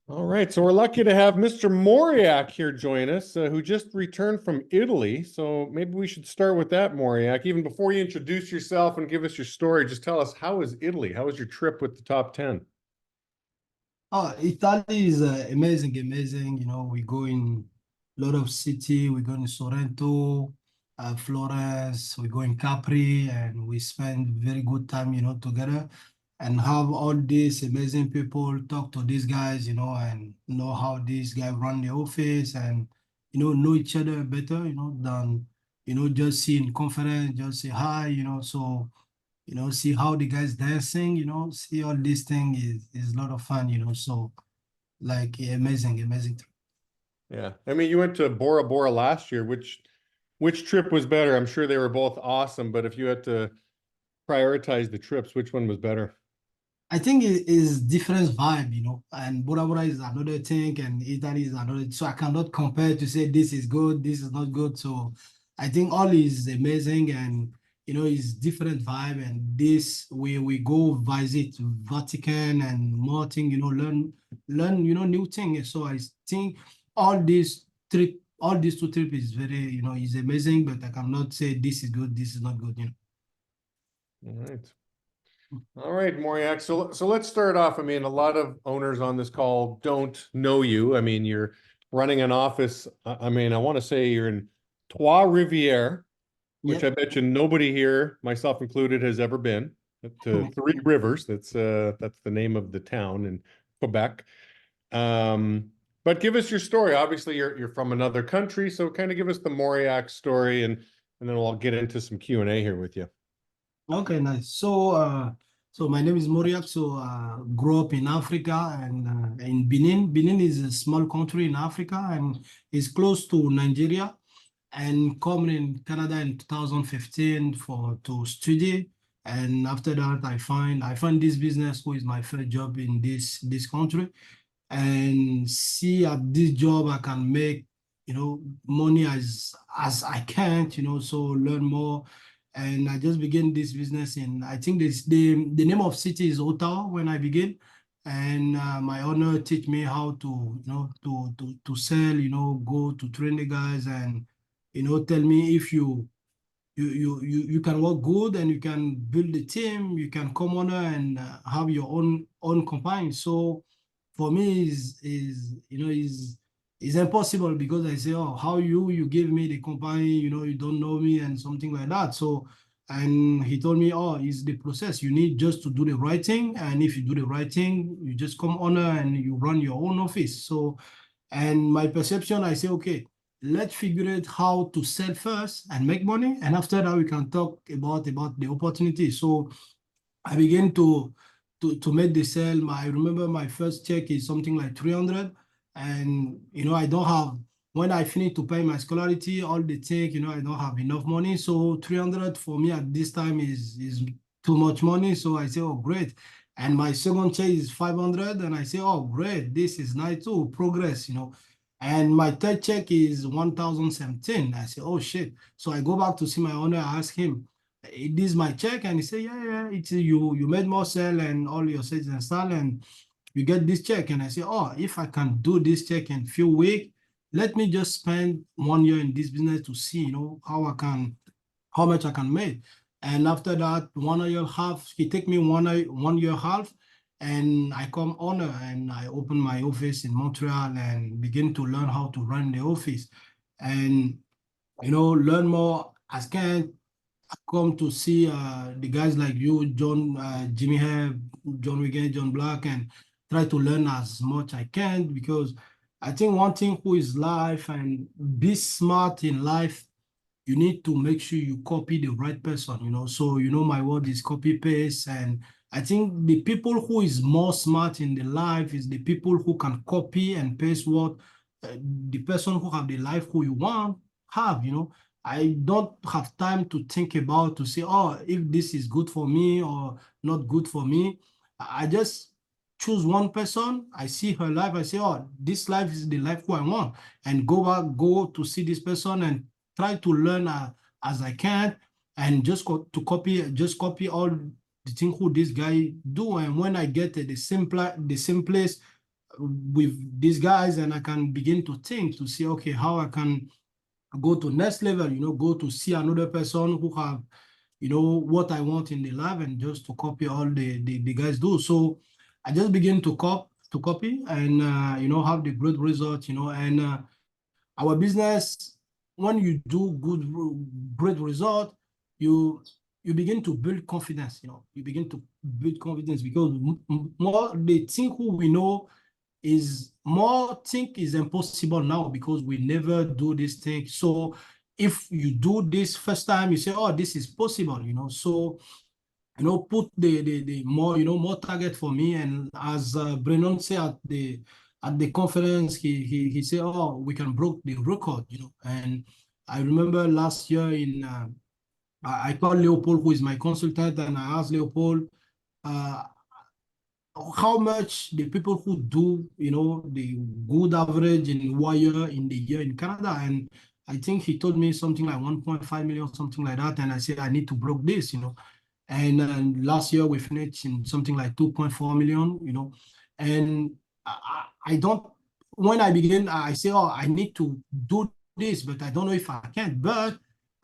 All right, so we're lucky to have Mr. Mauriac here join us, who just returned from Italy. So maybe we should start with that, Mauriac. Even before you introduce yourself and give us your story, just tell us, how was Italy? How was your trip with the top 10? Oh, Italy is amazing, amazing. We go in a lot of city. We go in Sorrento, Florence. We go in Capri, and we spend very good time, together, and have all these amazing people talk to these guys, and know how these guys run the office, and know each other better, than just seeing conference, just say hi, so see how the guys dancing, see all this thing is a lot of fun, so like amazing, amazing. Yeah, I mean, you went to Bora Bora last year. Which trip was better? I'm sure they were both awesome, but if you had to prioritize the trips, which one was better? I think it is different vibe, and Bora Bora is another thing, and Italy is another. So I cannot compare to say this is good, this is not good. So I think all is amazing, and it's different vibe. And this we go visit Vatican and more thing, learn new things. So I think all this all these two trip is very is amazing, but I cannot say this is good, this is not good. All right. All right, Mauriac. So let's start off. I mean, a lot of owners on this call don't know you. I mean, you're running an office. I mean, I want to say you're in Trois Rivières, which Yep. I bet you nobody here, myself included, has ever been. To Three Rivers. That's the name of the town in Quebec. But give us your story. Obviously, you're from another country, so kind of give us the Mauriac story, and then we'll get into some Q&A here with you. Okay, nice. So my name is Mauriac. So grew up in Africa and in Benin. Benin is a small country in Africa and is close to Nigeria. And come in Canada in 2015 for to study. And after that, I find this business, who is my first job in this country, and see at this job I can make money as I can, so learn more. And I just began this business in, I think this the name of city is Ottawa when I begin. And my owner teach me how to to sell, go to train the guys, and tell me if you can work good and you can build a team, you can come on and have your own company. So for me is impossible, because I say, oh, how you give me the company, you don't know me and something like that. So, and he told me, oh, it's the process, you need just to do the right thing, and if you do the right thing, you just come on and you run your own office. So, and my perception, I say, okay, let's figure out how to sell first and make money, and after that we can talk about the opportunity. So I began to make the sale. I remember my first check is something like 300, and I don't have, when I finish to pay my scholarity, all the thing, I don't have enough money. So 300 for me at this time is too much money. So I say, oh, great. And my second check is 500, and I say, oh, great, this is nice too, progress. And my third check is 1017. I say, oh shit. So I go back to see my owner. I ask him, this is my check, and he said, yeah, yeah, it's you made more sale and all your sales and stuff, and you get this check. And I say, oh, if I can do this check in few weeks, let me just spend 1 year in this business to see how much I can make. And after that 1 year half, he take me 1 year half, and I come owner, and I open my office in Montreal and begin to learn how to run the office, and learn more as can. Come to see the guys like you, John, Jimmy Hebb, John Wigan, John Black, and try to learn as much I can, because I think one thing who is life and be smart in life, you need to make sure you copy the right person, So, my word is copy paste. And I think the people who is more smart in the life is the people who can copy and paste what the person who have the life who you want have, I don't have time to think about to say, oh, if this is good for me or not good for me. I just choose one person. I see her life. I say, oh, this life is the life who I want, and go to see this person and try to learn as I can, and just copy all the thing who this guy do. And when I get the same place with these guys, and I can begin to think to see, okay, how I can go to next level, go to see another person who have, what I want in the life, and just to copy all the guys do. So I just begin to copy and, have the great results, and our business, when you do great result, you you begin to build confidence, you begin to build confidence because more the thing who we know is more think is impossible now because we never do this thing. So if you do this first time, you say, oh, this is possible, so put the more, more target for me. And as Brennan said at the conference, he said, oh, we can break the record, And I remember last year in I called Leopold, who is my consultant, and I asked Leopold, uh, how much the people who do, the good average in wire in the year in Canada. And I think he told me something like 1.5 million, something like that. And I said, I need to break this, And last year we finished in something like 2.4 million, And I don't, when I begin, I say, oh, I need to do this, but I don't know if I can. But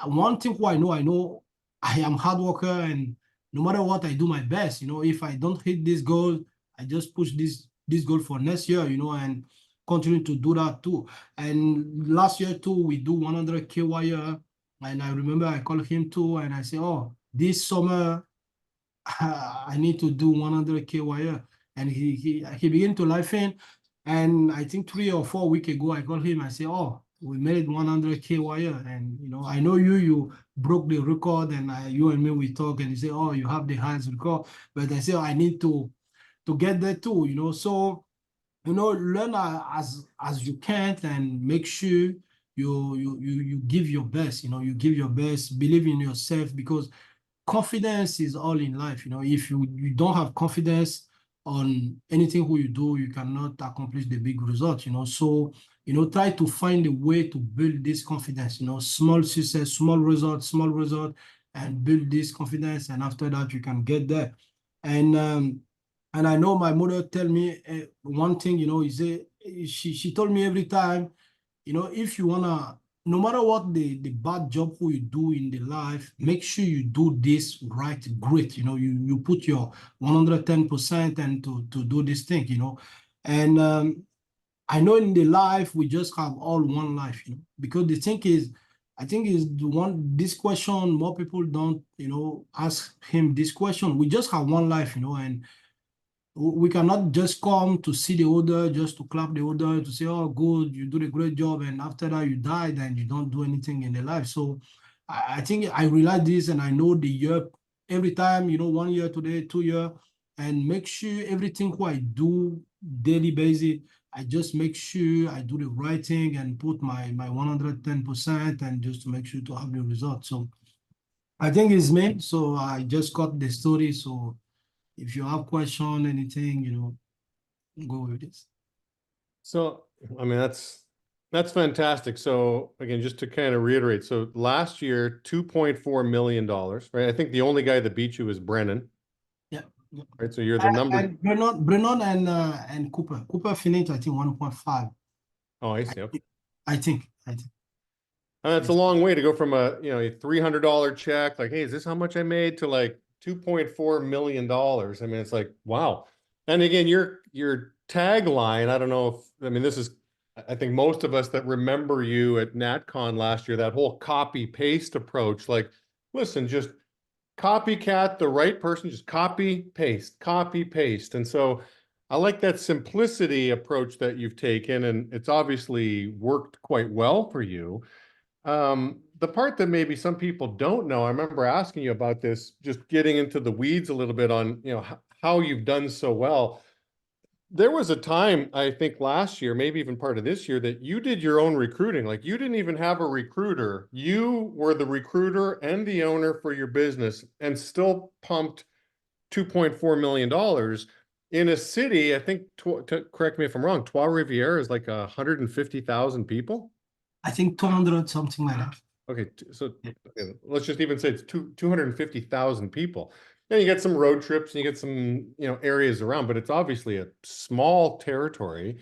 one thing who I know I am hard worker, and no matter what, I do my best. If I don't hit this goal, I just push this goal for next year, and continue to do that too. And last year too, we do 100K wire. And I remember I called him too, and I say, oh, this summer I need to do 100K wire. And he began to laugh in. And I think 3 or 4 weeks ago, I called him. I say, oh, we made 100K wire. And, I know you broke the record, and you and me, we talk, and you say, oh, you have the highest record. But I say, oh, I need to get there too, So, learn as you can, and make sure you give your best, you give your best, believe in yourself, because confidence is all in life. If you don't have confidence on anything who you do, you cannot accomplish the big result. So try to find a way to build this confidence. Small success, small result, and build this confidence, and after that you can get there. And I know my mother tell me one thing, she told me every time, if you wanna, no matter what the bad job who you do in the life, make sure you do this right, great. You put your 110% and to do this thing, And I know in the life we just have all one life, because the thing is, I think is the one this question more people don't, ask him this question. We just have one life, and we cannot just come to see the order, just to clap the order, to say, oh, good, you do a great job, and after that you died and you don't do anything in the life. So I think I realize this, and I know the year, every time, 1 year today, 2 year, and make sure everything what I do daily basis, I just make sure I do the right thing and put my 110%, and just to make sure to have the result. So I think it's me. So I just got the story. So if you have question, anything, go with this. So, I mean, that's fantastic. So again, just to kind of reiterate, so last year, $2.4 million, right? I think the only guy that beat you was Brennan. Yeah. Yeah. Right. So you're the number. And Brennan and Cooper. Cooper finished, I think, 1.5. Oh, I see. Okay. I think. That's a long way to go from a $300 check, like, hey, is this how much I made, to like $2.4 million. I mean, it's like, wow. And again, your tagline, I don't know if, I mean, this is, I think most of us that remember you at NatCon last year, that whole copy paste approach, like, listen, just copycat the right person, just copy paste. And so I like that simplicity approach that you've taken, and it's obviously worked quite well for you. The part that maybe some people don't know, I remember asking you about this, just getting into the weeds a little bit on, how you've done so well. There was a time, I think last year, maybe even part of this year, that you did your own recruiting. Like, you didn't even have a recruiter. You were the recruiter and the owner for your business, and still pumped $2.4 million in a city. I think, correct me if I'm wrong, Trois-Rivières is like 150,000 people. I think 200, something like that. Okay, so let's just even say it's 250,000 people. Yeah, you get some road trips and you get some, areas around, but it's obviously a small territory.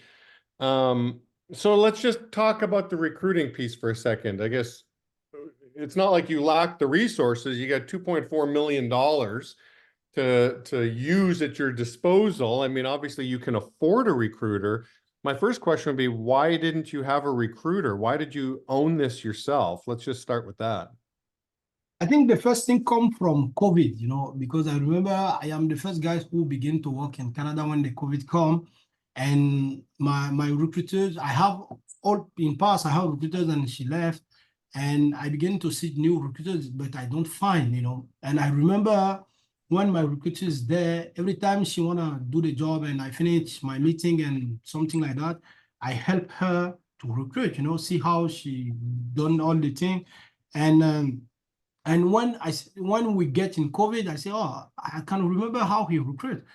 So let's just talk about the recruiting piece for a second. I guess it's not like you lack the resources. You got $2.4 million to use at your disposal. I mean, obviously you can afford a recruiter. My first question would be, why didn't you have a recruiter? Why did you own this yourself? Let's just start with that. I think the first thing come from COVID, because I remember I am the first guy who began to work in Canada when the COVID come, and my recruiters, I have all in past, I have recruiters and she left, and I began to see new recruiters, but I don't find, and I remember when my recruiter is there, every time she wanna do the job and I finish my meeting and something like that, I help her to recruit, see how she done all the thing, and when we get in COVID, I say, oh, I can remember how he recruit.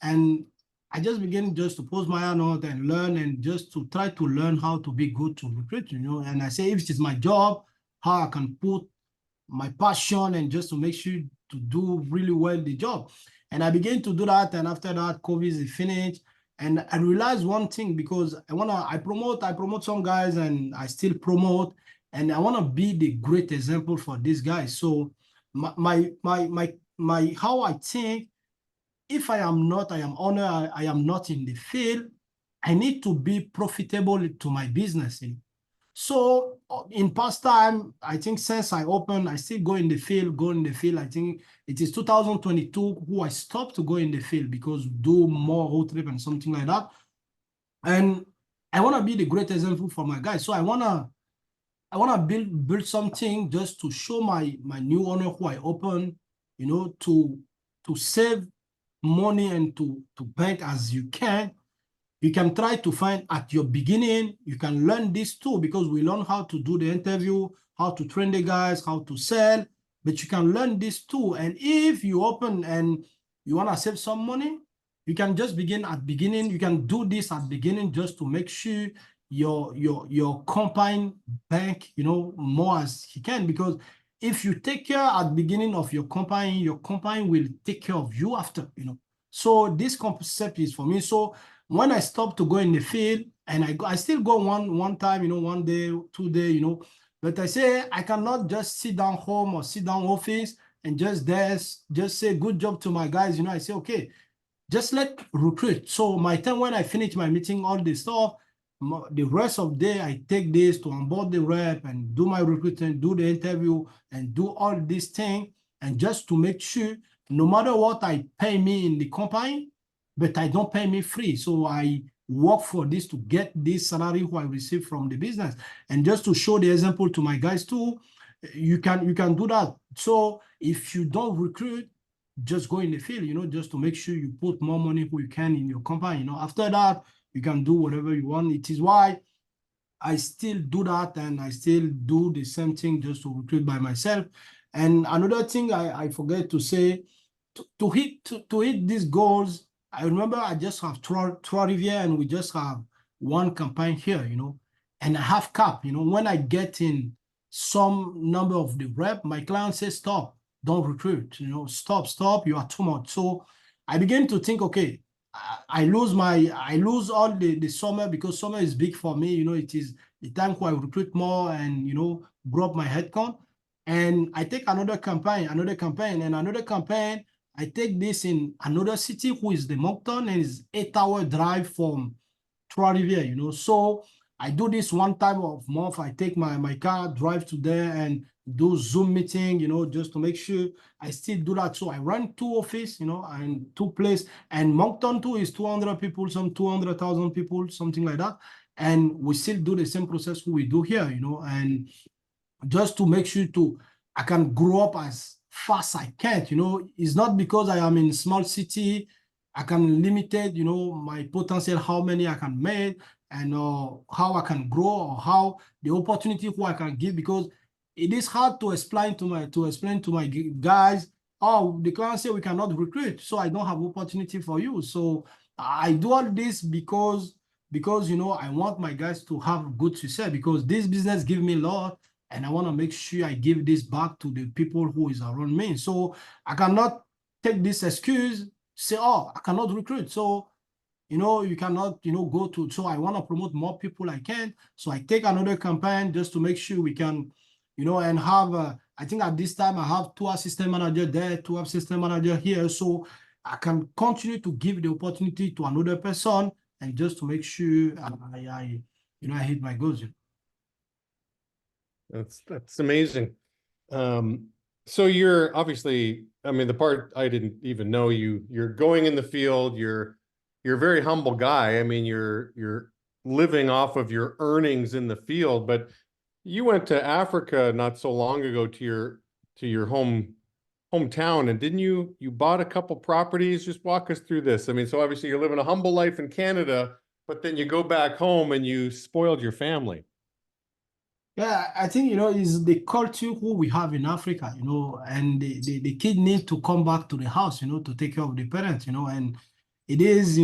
And I just begin just to post my hand out and learn and just to try to learn how to be good to recruit, And I say, if it is my job, how I can put my passion and just to make sure to do really well the job. And I began to do that. And after that, COVID is finished. And I realized one thing because I promote some guys and I still promote and I want to be the great example for these guys. So how I think, if I am honored, I am not in the field, I need to be profitable to my business. So in past time, I think since I opened, I still go in the field. I think it is 2022 who I stopped to go in the field because do more road trip and something like that. And I want to be the great example for my guys. So I wanna build something just to show my new owner who I open, to save money and to bank as you can. You can try to find at your beginning, you can learn this too, because we learn how to do the interview, how to train the guys, how to sell, but you can learn this too. And if you open and you want to save some money, you can just begin at beginning. You can do this at beginning just to make sure your company bank, more as he can, because if you take care at beginning of your company will take care of you after, So this concept is for me. So when I stopped to go in the field, and I still go one time, 1 day, 2 day, but I say I cannot just sit down home or sit down office and just say good job to my guys. I say, okay, just let recruit. So my time when I finish my meeting, all the stuff, the rest of the day, I take this to onboard the rep and do my recruiting, do the interview, and do all this thing, and just to make sure, no matter what I pay me in the company, but I don't pay me free. So I work for this to get this salary who I receive from the business. And just to show the example to my guys too, you can do that. So if you don't recruit, just go in the field, just to make sure you put more money who you can in your company. After that, you can do whatever you want. It is why I still do that, and I still do the same thing just to recruit by myself. And another thing I forget to say, to hit these goals, I remember I just have Trois-Rivières and we just have one campaign here, and I have cap, when I get in some number of the rep, my client says, stop, don't recruit, stop, you are too much. So I begin to think, okay, I lose all the summer because summer is big for me, it is the time where I recruit more and, grow up my headcount. And I take another campaign, I take this in another city who is the Moncton, and is 8-hour drive from Trois-Rivières, So I do this one time of month. I take my car, drive to there and do Zoom meeting, just to make sure I still do that. So I run 2 office, and 2 place, and Moncton too is 200 people, some 200,000 people, something like that. And we still do the same process we do here, and just to make sure I can grow up as fast I can. It's not because I am in small city, I can limited, my potential, how many I can make, and how I can grow, or how the opportunity who I can give, because it is hard to explain to my guys, oh, the client say we cannot recruit, so I don't have opportunity for you. So I do all this because I want my guys to have good success, because this business give me a lot, and I want to make sure I give this back to the people who is around me. So I cannot take this excuse, say, oh, I cannot recruit. So, you cannot, go to, so I want to promote more people I can. So I take another campaign just to make sure we can, and have, I think at this time I have 2 assistant manager there, 2 assistant manager here. So I can continue to give the opportunity to another person and just to make sure I hit my goals. That's amazing. So you're obviously, I mean, the part I didn't even know, you're going in the field, you're a very humble guy. I mean, you're living off of your earnings in the field, but you went to Africa not so long ago to your hometown, and didn't you bought a couple properties? Just walk us through this. I mean, so obviously you're living a humble life in Canada, but then you go back home and you spoiled your family. Yeah, I think, is the culture who we have in Africa, and the kid need to come back to the house, to take care of the parents, and it is,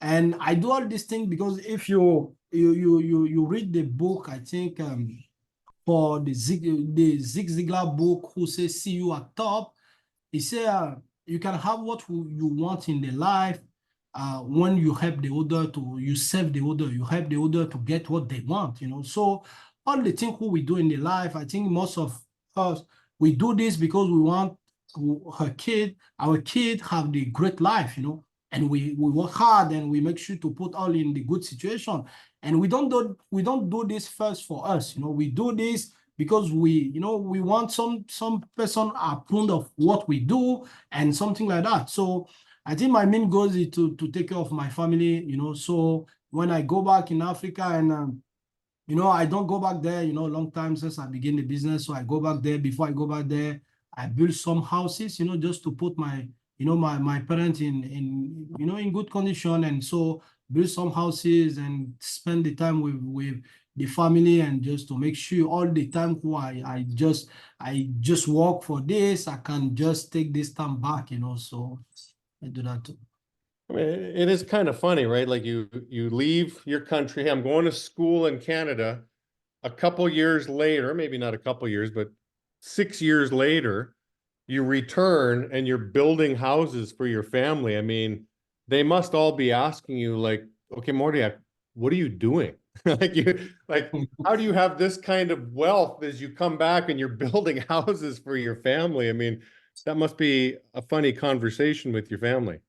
and I do all these things because if you read the book, I think for the Zig Ziglar book, who says see you at top, he said you can have what you want in the life when you help the other you serve the other, you help the other to get what they want, So all the things who we do in the life, I think most of us, we do this because we want our kid have the great life, and we work hard and we make sure to put all in the good situation. And we don't do this first for us, we do this because we want some person are proud of what we do and something like that. So I think my main goal is to take care of my family, so when I go back in Africa and I don't go back there, long time since I began the business. So I go back there. Before I go back there, I build some houses, just to put my, my parents in good condition. And so build some houses and spend the time with the family, and just to make sure all the time who I just work for this, I can just take this time back, so I do that too. I mean, it is kind of funny, right? Like you leave your country. Hey, I'm going to school in Canada. A couple years later, maybe not a couple years, but 6 years later, you return and you're building houses for your family. I mean, they must all be asking you like, okay, Mauriac, what are you doing? like, how do you have this kind of wealth as you come back and you're building houses for your family? I mean, that must be a funny conversation with your family.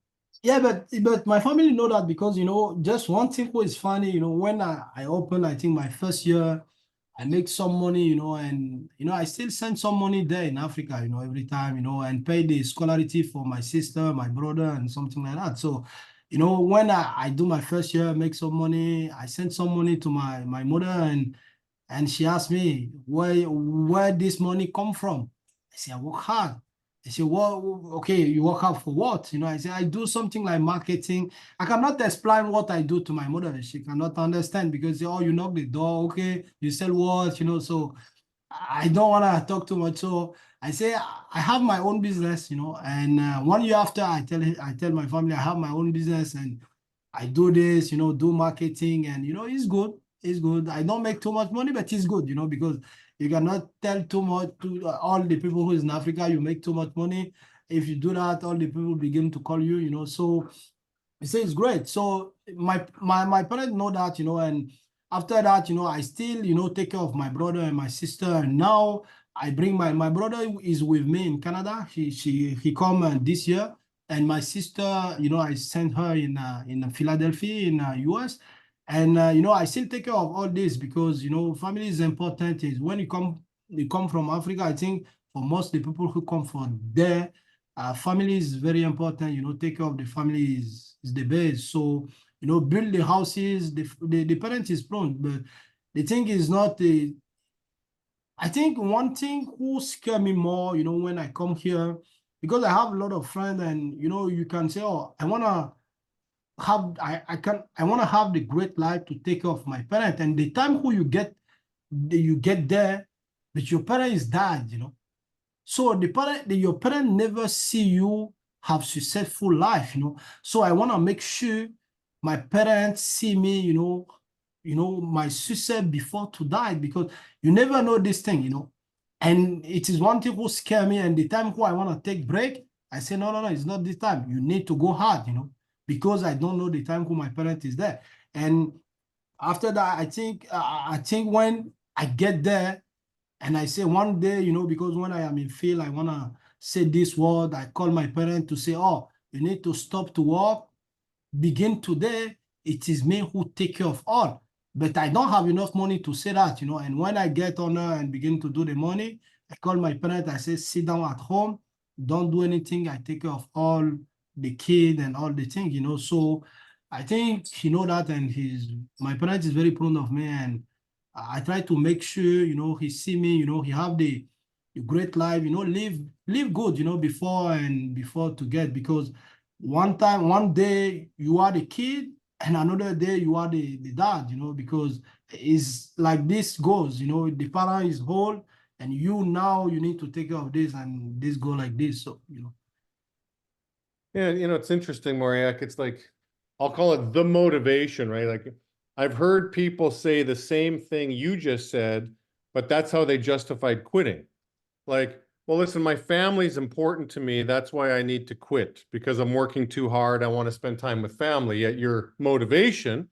Yeah, but my family know that because just one thing who is funny, when I open, I think my first year, I make some money, and I still send some money there in Africa, every time, and pay the scholarship for my sister, my brother, and something like that. So, when I do my first year, make some money, I send some money to my mother, and she asked me where this money come from. I say, I work hard. I say, well, okay, you work hard for what? I say, I do something like marketing. I cannot explain what I do to my mother. She cannot understand because, oh, you knock the door, okay, you sell what, so I don't want to talk too much. So I say, I have my own business, and 1 year after, I tell my family I have my own business and I do this, do marketing, and it's good. It's good. I don't make too much money, but it's good, because you cannot tell too much to all the people who is in Africa, you make too much money. If you do that, all the people begin to call you, So he says it's great. So my parents know that, and after that, I still, take care of my brother and my sister. And now I bring my brother is with me in Canada. He come this year, and my sister, I sent her in Philadelphia in US. And I still take care of all this because family is important. Is when you come from Africa, I think for most the people who come from there, family is very important. Take care of the family is the best. So build the houses. The parent is prone, but the thing is not the. I think one thing who scare me more, when I come here, because I have a lot of friends, and you can say, oh, I wanna I want to have the great life to take care of my parent. And the time who you get there, but your parent is died, So your parent never see you have successful life, So I want to make sure my parents see me, my success before to die, because you never know this thing, And it is one thing who scare me. And the time who I want to take break, I say, no, no, no, it's not this time. You need to go hard, because I don't know the time who my parent is there. And after that, I think when I get there and I say one day, because when I am in field, I wanna say this word. I call my parent to say, oh, you need to stop to work, begin today. It is me who take care of all. But I don't have enough money to say that, And when I get on and begin to do the money, I call my parent. I say, sit down at home, don't do anything. I take care of all the kid and all the things, So I think he know that, and my parent is very proud of me, and I try to make sure, he see me, he have the great life, live good, before to get, because one day you are the kid and another day you are the dad, because it's like this goes, the parent is whole and you need to take care of this, and this go like this. So, Yeah, it's interesting, Mauriac. It's like, I'll call it the motivation, right? Like, I've heard people say the same thing you just said, but that's how they justified quitting. Like, well, listen, my family's important to me. That's why I need to quit, because I'm working too hard. I want to spend time with family. Yet your motivation,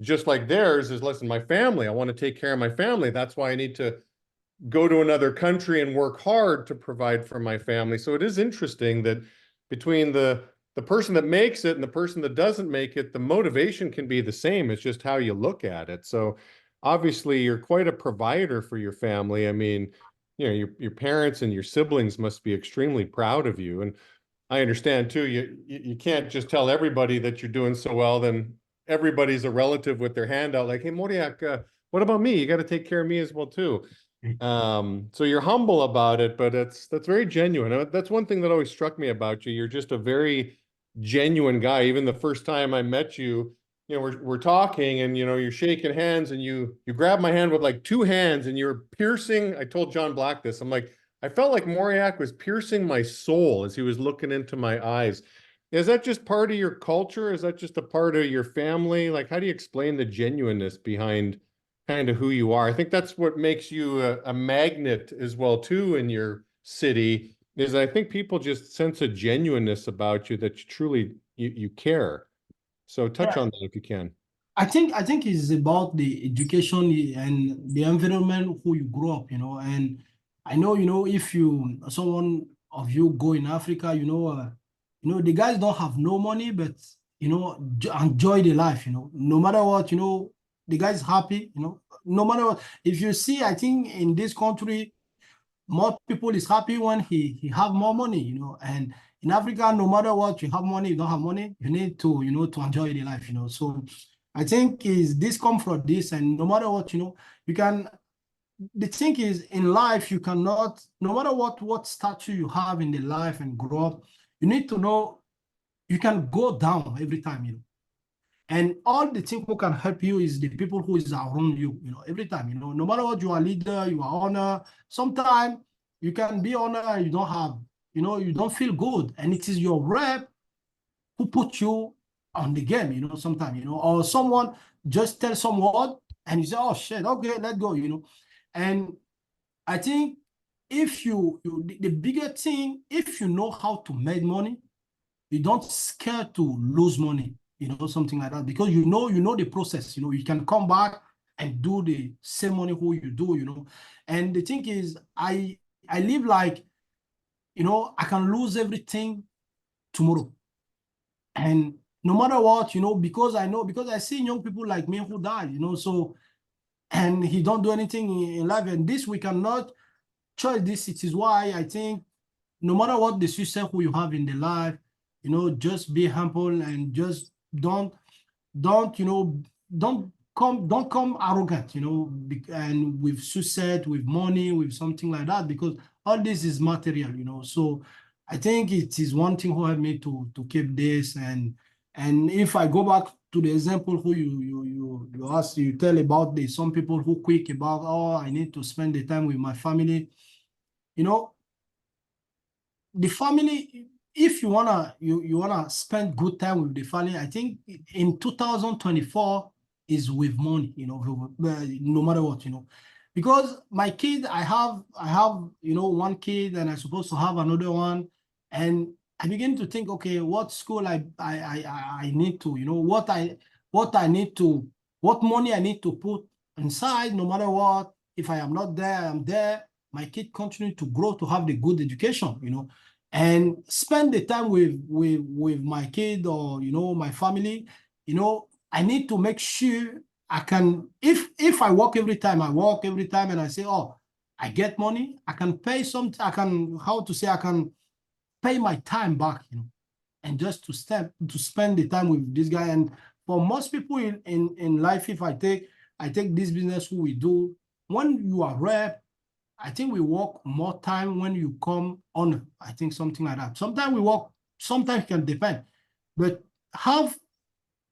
just like theirs, is, listen, my family, I want to take care of my family. That's why I need to go to another country and work hard to provide for my family. So it is interesting that between the person that makes it and the person that doesn't make it, the motivation can be the same. It's just how you look at it. So obviously you're quite a provider for your family. I mean, your parents and your siblings must be extremely proud of you. And I understand too, you can't just tell everybody that you're doing so well, then everybody's a relative with their hand out like, hey, Mauriac, what about me? You got to take care of me as well too. So you're humble about it, but that's very genuine. That's one thing that always struck me about you. You're just a very genuine guy. Even the first time I met you, we're talking and you're shaking hands and you grab my hand with like two hands and you're piercing. I told John Black this. I'm like, I felt like Mauriac was piercing my soul as he was looking into my eyes. Is that just part of your culture? Is that just a part of your family? Like, how do you explain the genuineness behind kind of who you are? I think that's what makes you a magnet as well too in your city, is I think people just sense a genuineness about you, that you truly you care. So touch on that if you can. I think it's about the education and the environment who you grow up, and I know, if someone of you go in Africa, the guys don't have no money, but enjoy the life, no matter what, the guy's happy, no matter what. If you see, I think in this country, more people is happy when he have more money, and in Africa, no matter what, you have money, you don't have money, you need to, to enjoy the life, So I think is this come from this, and no matter what, you can, the thing is in life, you cannot, no matter what stature you have in the life and grow up, you need to know you can go down every time, And all the things who can help you is the people who is around you, every time, no matter what, you are leader, you are honor. Sometimes you can be honor and you don't have, you don't feel good. And it is your rep who put you on the game, sometimes, or someone just tell someone and you say, oh shit, okay, let's go, And I think if the bigger thing, if you know how to make money, you don't scare to lose money, something like that, because you know the process, you can come back and do the same money who you do, And the thing is, I live like, I can lose everything tomorrow. And no matter what, because I see young people like me who die, so, and he don't do anything in life, and this we cannot choose this. It is why I think no matter what the success who you have in the life, just be humble and just don't don't come arrogant, and with success, with money, with something like that, because all this is material, So I think it is one thing who helped me to keep this, and if I go back to the example who you asked, you tell about the some people who quick about, oh, I need to spend the time with my family, the family, if you wanna spend good time with the family, I think in 2024 is with money, no matter what, because my kid, I have one kid and I'm supposed to have another one, and I begin to think, okay, what school I need to, you know, what I need to, what money I need to put inside, no matter what. If I am not there, I'm there. My kid continue to grow to have the good education, you know, and spend the time with my kid or you know my family. You know, I need to make sure I can. If I work every time, I work every time, and I say, oh, I get money, I can pay some. I can how to say I can pay my time back, you know, and just to spend the time with this guy. And for most people in life, if I take this business who we do, when you are rep, I think we work more time when you come on. I think something like that. Sometimes we work, sometimes it can depend, but have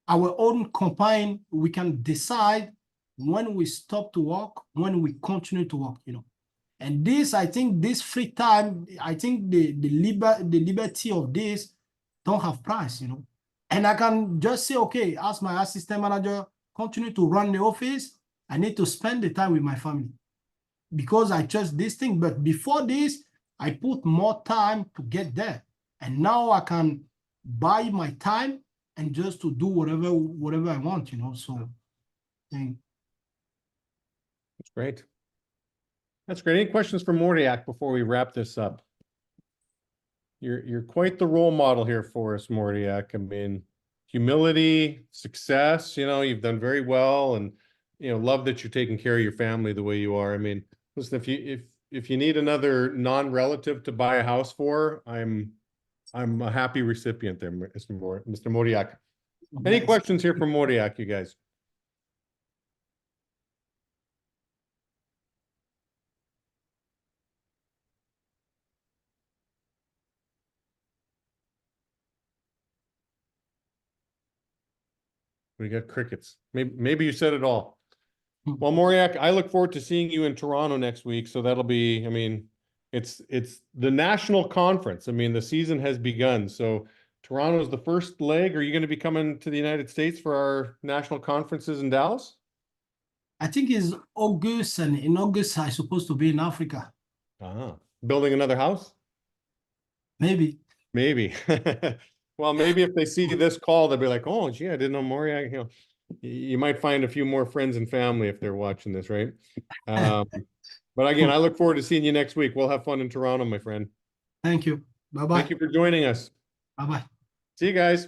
our own campaign, we can decide when we stop to work, when we continue to work, you know. And this, I think, this free time, I think the liberty of this don't have price, you know. And I can just say, okay, ask my assistant manager, continue to run the office. I need to spend the time with my family because I trust this thing. But before this, I put more time to get there. And now I can buy my time and just to do whatever I want, you know. So I think That's great. That's great. Any questions for Mauriac before we wrap this up? You're quite the role model here for us, Mauriac. I mean, humility, success, you know, you've done very well, and you know, love that you're taking care of your family the way you are. I mean, listen, if you need another non-relative to buy a house for, I'm a happy recipient there, Mr. Mauriac. Any questions here from Mauriac, you guys? We got crickets. Maybe you said it all. Well, Mauriac, I look forward to seeing you in Toronto next week. So that'll be, I mean, it's the national conference. I mean, the season has begun. So Toronto is the first leg. Are you going to be coming to the United States for our national conferences in Dallas? I think it's August, and in August I'm supposed to be in Africa. Building another house? Maybe. Maybe. Well, maybe if they see this call, they'll be like, "Oh, gee, I didn't know Mauriac." You know, you might find a few more friends and family if they're watching this, right? But again, I look forward to seeing you next week. We'll have fun in Toronto, my friend. Thank you. Bye-bye. Thank you for joining us. Bye-bye. See you guys.